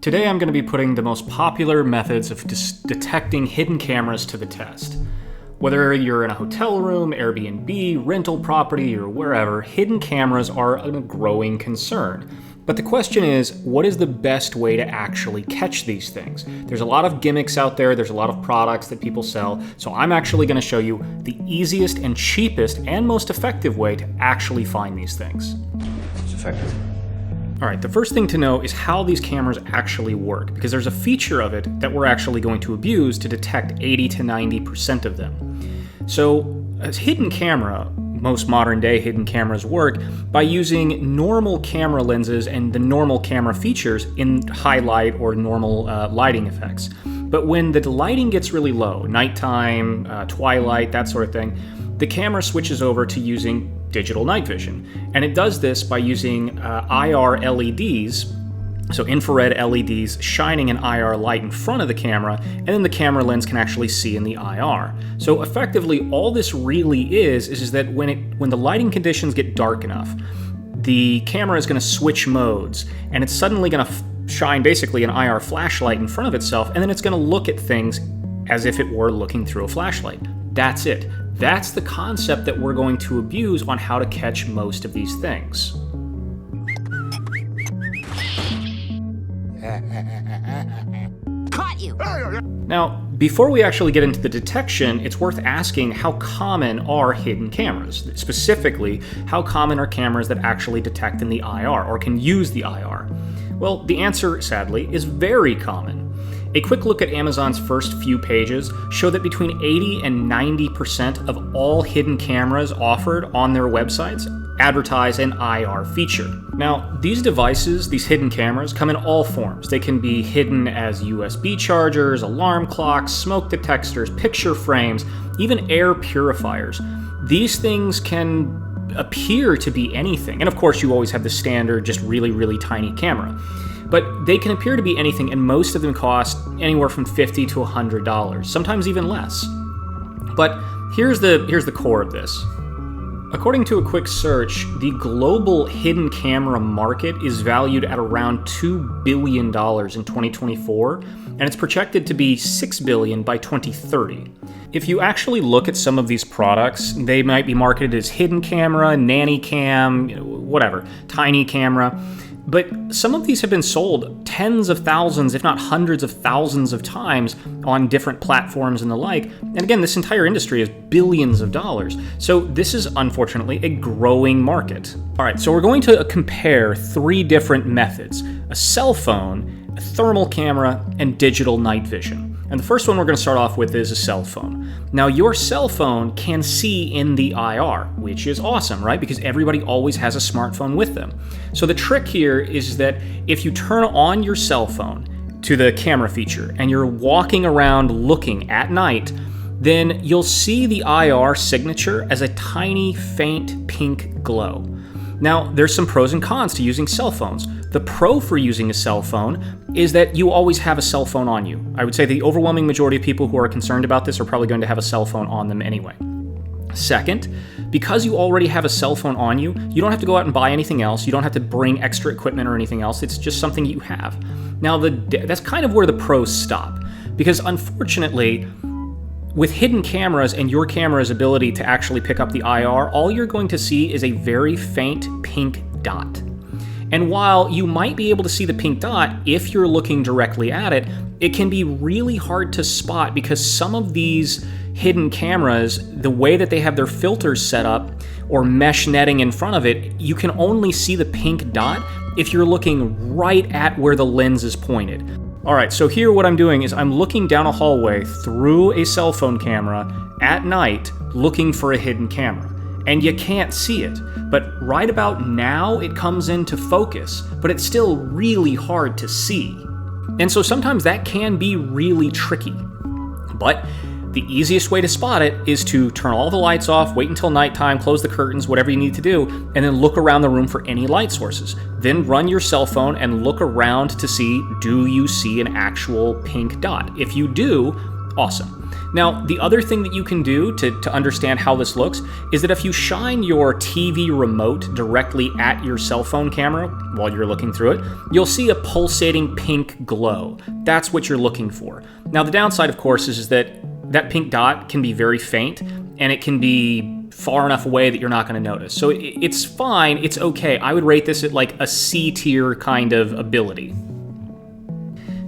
Today I'm going to be putting the most popular methods of detecting hidden cameras to the test. Whether you're in a hotel room, Airbnb, rental property, or wherever, hidden cameras are a growing concern. But the question is, what is the best way to actually catch these things? There's a lot of gimmicks out there, there's a lot of products that people sell, so I'm actually going to show you the easiest and cheapest and most effective way to actually find these things. It's effective. Alright, the first thing to know is how these cameras actually work, because there's a feature of it that we're actually going to abuse to detect 80 to 90% of them. So, a hidden camera, most modern day hidden cameras work by using normal camera lenses and the normal camera features in high light or normal lighting effects. But when the lighting gets really low, nighttime, twilight, that sort of thing, the camera switches over to using digital night vision. And it does this by using IR LEDs, so infrared LEDs shining an IR light in front of the camera, and then the camera lens can actually see in the IR. So effectively, all this really is that when the lighting conditions get dark enough, the camera is going to switch modes, and it's suddenly going to shine basically an IR flashlight in front of itself, and then it's going to look at things as if it were looking through a flashlight. That's it. That's the concept that we're going to abuse on how to catch most of these things. Caught you! Now, before we actually get into the detection, it's worth asking how common are hidden cameras? Specifically, how common are cameras that actually detect in the IR or can use the IR? Well, the answer, sadly, is very common. A quick look at Amazon's first few pages show that between 80 and 90% of all hidden cameras offered on their websites advertise an IR feature. Now, these devices, these hidden cameras, come in all forms. They can be hidden as USB chargers, alarm clocks, smoke detectors, picture frames, even air purifiers. These things can appear to be anything. And of course, you always have the standard, just really, really tiny camera. But they can appear to be anything, and most of them cost anywhere from $50 to $100, sometimes even less. But here's the core of this. According to a quick search, the global hidden camera market is valued at around $2 billion in 2024, and it's projected to be $6 billion by 2030. If you actually look at some of these products, they might be marketed as hidden camera, nanny cam, whatever, tiny camera. But some of these have been sold tens of thousands, if not hundreds of thousands of times on different platforms and the like. And again, this entire industry is billions of dollars. So this is unfortunately a growing market. All right, so we're going to compare three different methods: a cell phone, a thermal camera, and digital night vision. And the first one we're going to start off with is a cell phone. Now, your cell phone can see in the IR, which is awesome, right? Because everybody always has a smartphone with them. So the trick here is that if you turn on your cell phone to the camera feature and you're walking around looking at night, then you'll see the IR signature as a tiny, faint pink glow. Now, there's some pros and cons to using cell phones. The pro for using a cell phone is that you always have a cell phone on you. I would say the overwhelming majority of people who are concerned about this are probably going to have a cell phone on them anyway. Second, because you already have a cell phone on you, you don't have to go out and buy anything else. You don't have to bring extra equipment or anything else. It's just something you have. Now, that's kind of where the pros stop, because unfortunately, with hidden cameras and your camera's ability to actually pick up the IR, all you're going to see is a very faint pink dot. And while you might be able to see the pink dot if you're looking directly at it, it can be really hard to spot because some of these hidden cameras, the way that they have their filters set up or mesh netting in front of it, you can only see the pink dot if you're looking right at where the lens is pointed. All right, so here what I'm doing is I'm looking down a hallway through a cell phone camera at night looking for a hidden camera. And you can't see it. But right about now it comes into focus, but it's still really hard to see. And so sometimes that can be really tricky. But the easiest way to spot it is to turn all the lights off, wait until nighttime, close the curtains, whatever you need to do, and then look around the room for any light sources. Then run your cell phone and look around to see, do you see an actual pink dot? If you do, awesome. Now, the other thing that you can do to understand how this looks is that if you shine your TV remote directly at your cell phone camera while you're looking through it, you'll see a pulsating pink glow. That's what you're looking for. Now, the downside, of course, is that pink dot can be very faint, and it can be far enough away that you're not going to notice. So it's fine, it's okay. I would rate this at like a C tier kind of ability.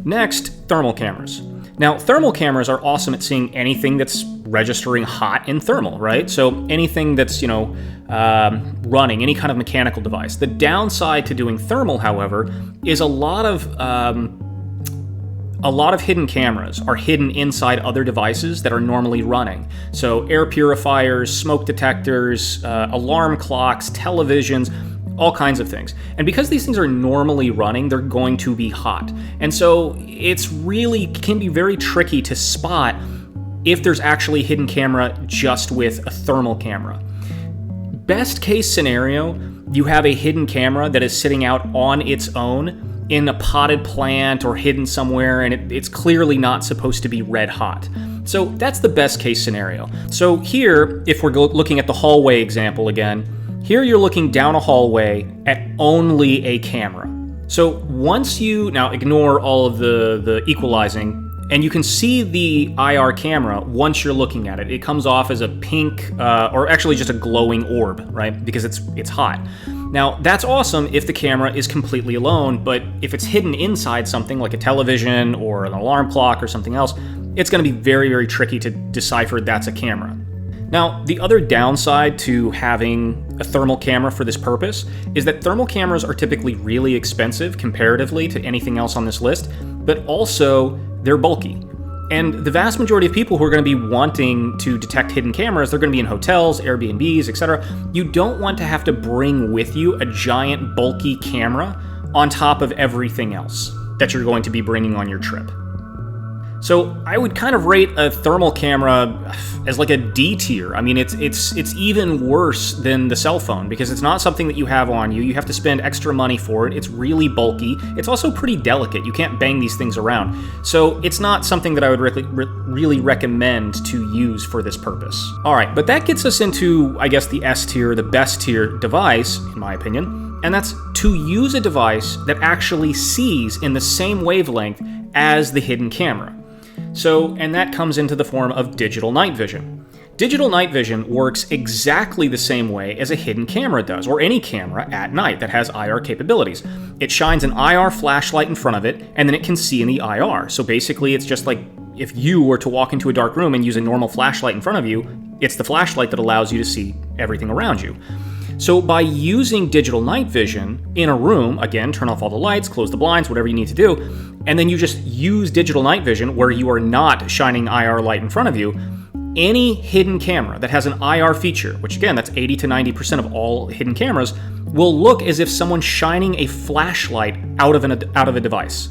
Next, thermal cameras. Now, thermal cameras are awesome at seeing anything that's registering hot in thermal, right? So anything that's, running, any kind of mechanical device. The downside to doing thermal, however, is a lot of hidden cameras are hidden inside other devices that are normally running. So air purifiers, smoke detectors, alarm clocks, televisions, all kinds of things. And because these things are normally running, they're going to be hot. And so can be very tricky to spot if there's actually a hidden camera just with a thermal camera. Best case scenario, you have a hidden camera that is sitting out on its own in a potted plant or hidden somewhere, and it's clearly not supposed to be red hot. So that's the best case scenario. So here, if we're looking at the hallway example again, here you're looking down a hallway at only a camera. So now ignore all of the equalizing, and you can see the IR camera once you're looking at it. It comes off as a pink, or actually just a glowing orb, right? Because it's hot. Now, that's awesome if the camera is completely alone, but if it's hidden inside something like a television or an alarm clock or something else, it's going to be very, very tricky to decipher that's a camera. Now, the other downside to having a thermal camera for this purpose is that thermal cameras are typically really expensive comparatively to anything else on this list, but also they're bulky. And the vast majority of people who are going to be wanting to detect hidden cameras, they're going to be in hotels, Airbnbs, etc. You don't want to have to bring with you a giant bulky camera on top of everything else that you're going to be bringing on your trip. So I would kind of rate a thermal camera as like a D tier. I mean, it's even worse than the cell phone because it's not something that you have on you. You have to spend extra money for it. It's really bulky. It's also pretty delicate. You can't bang these things around. So it's not something that I would really recommend to use for this purpose. All right, but that gets us into, I guess, the S tier, the best tier device, in my opinion, and that's to use a device that actually sees in the same wavelength as the hidden camera. So, and that comes into the form of digital night vision. Digital night vision works exactly the same way as a hidden camera does, or any camera at night that has IR capabilities. It shines an IR flashlight in front of it, and then it can see in the IR. So basically, it's just like if you were to walk into a dark room and use a normal flashlight in front of you, it's the flashlight that allows you to see everything around you. So by using digital night vision in a room, again, turn off all the lights, close the blinds, whatever you need to do, and then you just use digital night vision where you are not shining IR light in front of you, any hidden camera that has an IR feature, which again, that's 80 to 90% of all hidden cameras, will look as if someone's shining a flashlight out of a device.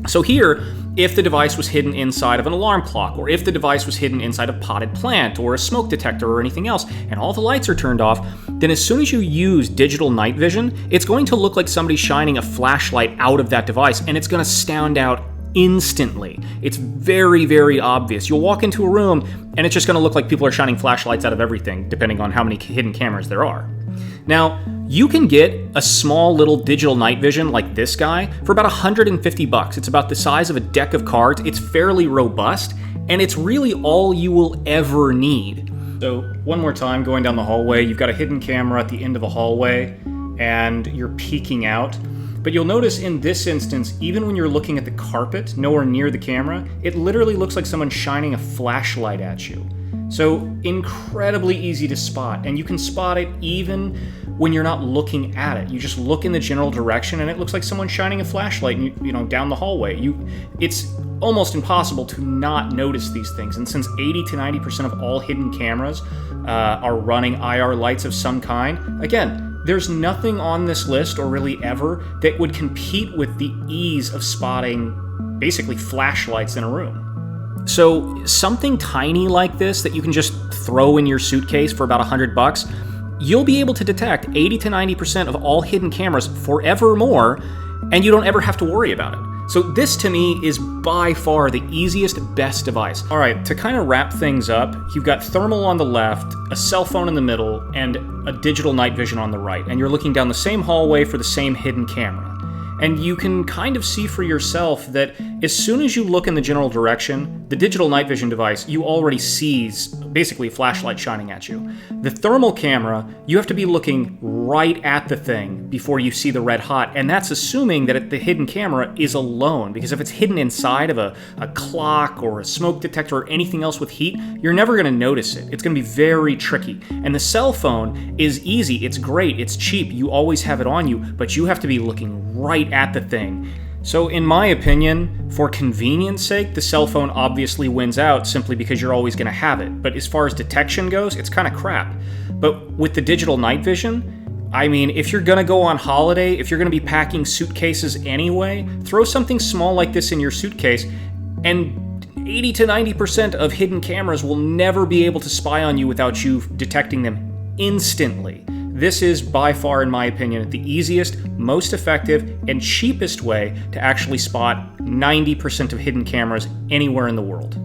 So here, if the device was hidden inside of an alarm clock, or if the device was hidden inside a potted plant, or a smoke detector, or anything else, and all the lights are turned off, then as soon as you use digital night vision, it's going to look like somebody shining a flashlight out of that device, and it's going to stand out instantly. It's very, very obvious. You'll walk into a room, and it's just going to look like people are shining flashlights out of everything, depending on how many hidden cameras there are. Now, you can get a small little digital night vision like this guy for about $150. It's about the size of a deck of cards. It's fairly robust, and it's really all you will ever need. So one more time, going down the hallway, you've got a hidden camera at the end of a hallway, and you're peeking out. But you'll notice in this instance, even when you're looking at the carpet, nowhere near the camera, it literally looks like someone shining a flashlight at you. So incredibly easy to spot, and you can spot it even when you're not looking at it. You just look in the general direction, and it looks like someone shining a flashlight, down the hallway. It's almost impossible to not notice these things. And since 80 to 90% of all hidden cameras are running IR lights of some kind, again, there's nothing on this list, or really ever, that would compete with the ease of spotting basically flashlights in a room. So something tiny like this that you can just throw in your suitcase for about $100, you'll be able to detect 80 to 90% of all hidden cameras forevermore, and you don't ever have to worry about it. So this to me is by far the easiest, best device. All right, to kind of wrap things up, you've got thermal on the left, a cell phone in the middle, and a digital night vision on the right. And you're looking down the same hallway for the same hidden camera. And you can kind of see for yourself that as soon as you look in the general direction, the digital night vision device, you already sees basically a flashlight shining at you. The thermal camera, you have to be looking right at the thing before you see the red hot, and that's assuming that the hidden camera is alone, because if it's hidden inside of a clock or a smoke detector or anything else with heat, you're never going to notice it. It's going to be very tricky. And the cell phone is easy, it's great, it's cheap, you always have it on you, but you have to be looking right at the thing. So in my opinion, for convenience sake, the cell phone obviously wins out simply because you're always going to have it. But as far as detection goes, it's kind of crap. But with the digital night vision, I mean, if you're going to go on holiday, if you're going to be packing suitcases anyway, throw something small like this in your suitcase, and 80 to 90% of hidden cameras will never be able to spy on you without you detecting them instantly. This is by far, in my opinion, the easiest, most effective, and cheapest way to actually spot 90% of hidden cameras anywhere in the world.